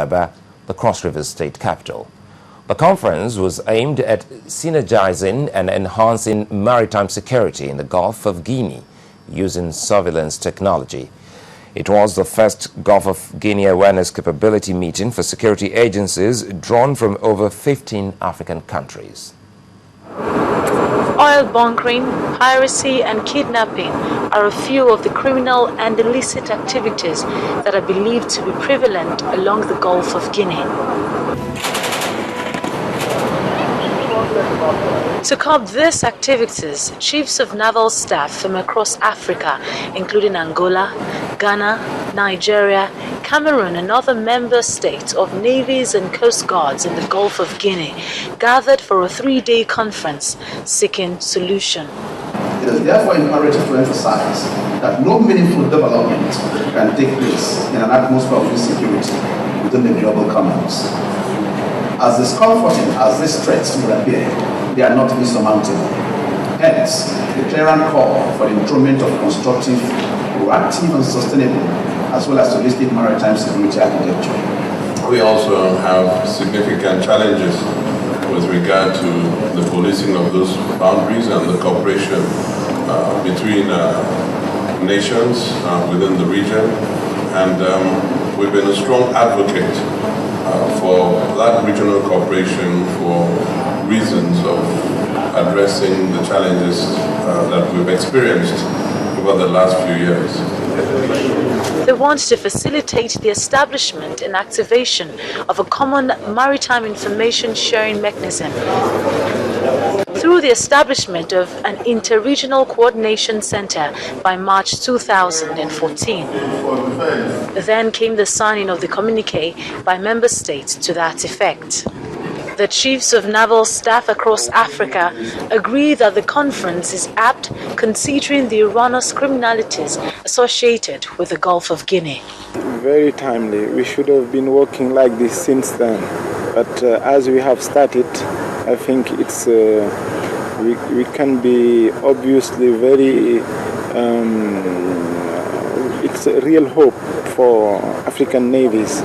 Aba, the Cross River State capital. The conference was aimed at synergizing and enhancing maritime security in the Gulf of Guinea using surveillance technology. It was the first Gulf of Guinea Awareness Capability meeting for security agencies drawn from over 15 African countries. Oil bunkering, piracy and kidnapping are a few of the criminal and illicit activities that are believed to be prevalent along the Gulf of Guinea. To curb these activities, chiefs of naval staff from across Africa, including Angola, Ghana, Nigeria, Cameroon and other member states of navies and coast guards in the Gulf of Guinea, gathered for a 3-day conference seeking solution. It is therefore imperative to emphasize that no meaningful development can take place in an atmosphere of insecurity within the global commons. As discomforting as these threats would appear, they are not insurmountable. Hence, the clear call for the enthronement of constructive, proactive and sustainable, as well as holistic maritime security architecture. We also have significant challenges with regard to the policing of those boundaries and the cooperation between nations within the region. And we've been a strong advocate for that regional cooperation for reasons of addressing the challenges that we've experienced over the last few years. They want to facilitate the establishment and activation of a common maritime information sharing mechanism through the establishment of an interregional coordination center by March 2014. Then came the signing of the communique by member states to that effect. The chiefs of naval staff across Africa agree that the conference is apt considering the erroneous criminalities associated with the Gulf of Guinea. Very timely. We should have been working like this since then. But as we have started, I think it's we can be obviously very it's a real hope for African navies.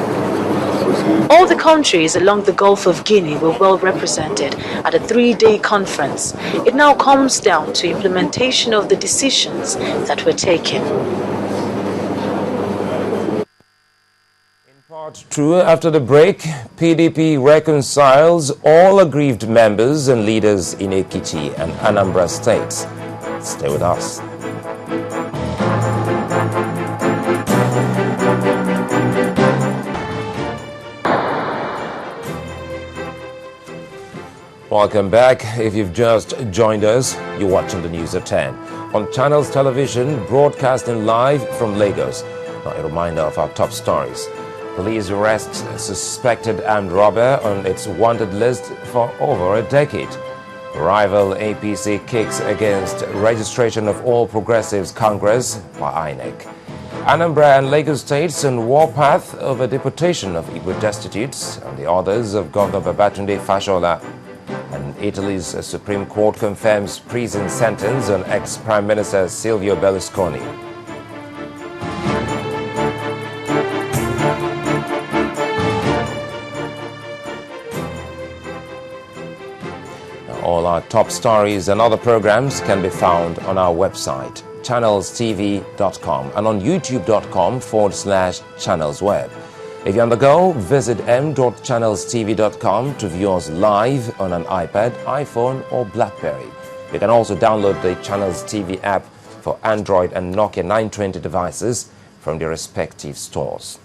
All the countries along the Gulf of Guinea were well represented at a 3-day conference. It now comes down to implementation of the decisions that were taken. In part 2, after the break, PDP reconciles all aggrieved members and leaders in Ekiti and Anambra states. Stay with us. Welcome back. If you've just joined us, you're watching the news at 10 on Channels Television, broadcasting live from Lagos. Now, a reminder of our top stories. Police arrests suspected armed robber on its wanted list for over a decade. Rival APC kicks against registration of All Progressives Congress by INEC. Anambra and Lagos states on warpath over deportation of Igbo destitutes and the orders of Governor Babatunde Fashola. And Italy's Supreme Court confirms prison sentence on ex-Prime Minister Silvio Berlusconi. Now, all our top stories and other programs can be found on our website, channelstv.com, and on youtube.com/channelsweb. If you're on the go, visit m.channelstv.com to view us live on an iPad, iPhone or BlackBerry. You can also download the Channels TV app for Android and Nokia 920 devices from their respective stores.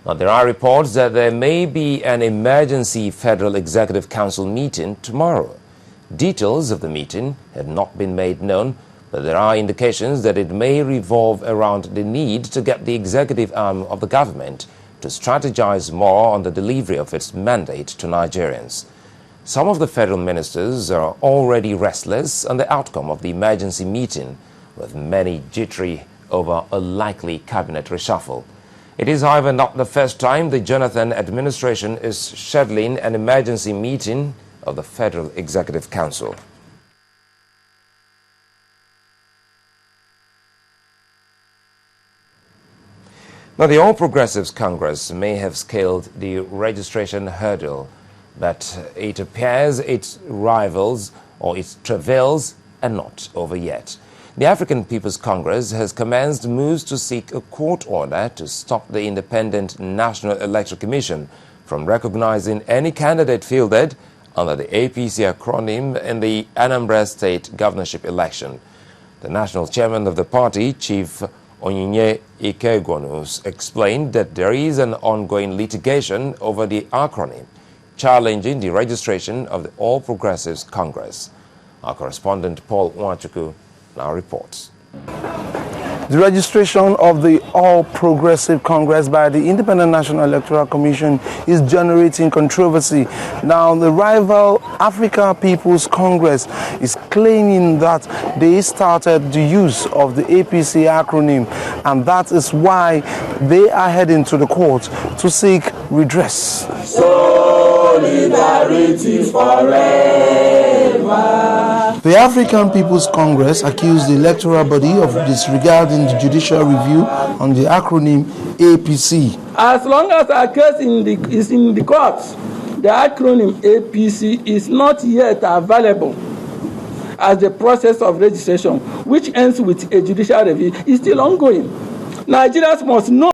Now, there are reports that there may be an emergency Federal Executive Council meeting tomorrow. Details of the meeting have not been made known, but there are indications that it may revolve around the need to get the executive arm of the government to strategize more on the delivery of its mandate to Nigerians. Some of the federal ministers are already restless on the outcome of the emergency meeting, with many jittery over a likely cabinet reshuffle. It is, however, not the first time the Jonathan administration is scheduling an emergency meeting of the Federal Executive Council. Now, the All Progressives Congress may have scaled the registration hurdle, but it appears its rivals or its travails are not over yet. The African People's Congress has commenced moves to seek a court order to stop the Independent National Electoral Commission from recognizing any candidate fielded under the APC acronym in the Anambra State governorship election. The national chairman of the party, Chief Onyinye Ikegwonus, explained that there is an ongoing litigation over the acronym, challenging the registration of the All Progressives Congress. Our correspondent Paul Nwachukwu now reports. The registration of the All Progressive Congress by the Independent National Electoral Commission is generating controversy. Now, the rival African People's Congress is claiming that they started the use of the APC acronym, and that is why they are heading to the court to seek redress. Solidarity forever. The African People's Congress accused the electoral body of disregarding the judicial review on the acronym APC. As long as our case is in the courts, the acronym APC is not yet available as the process of registration, which ends with a judicial review, is still ongoing. Nigerians must know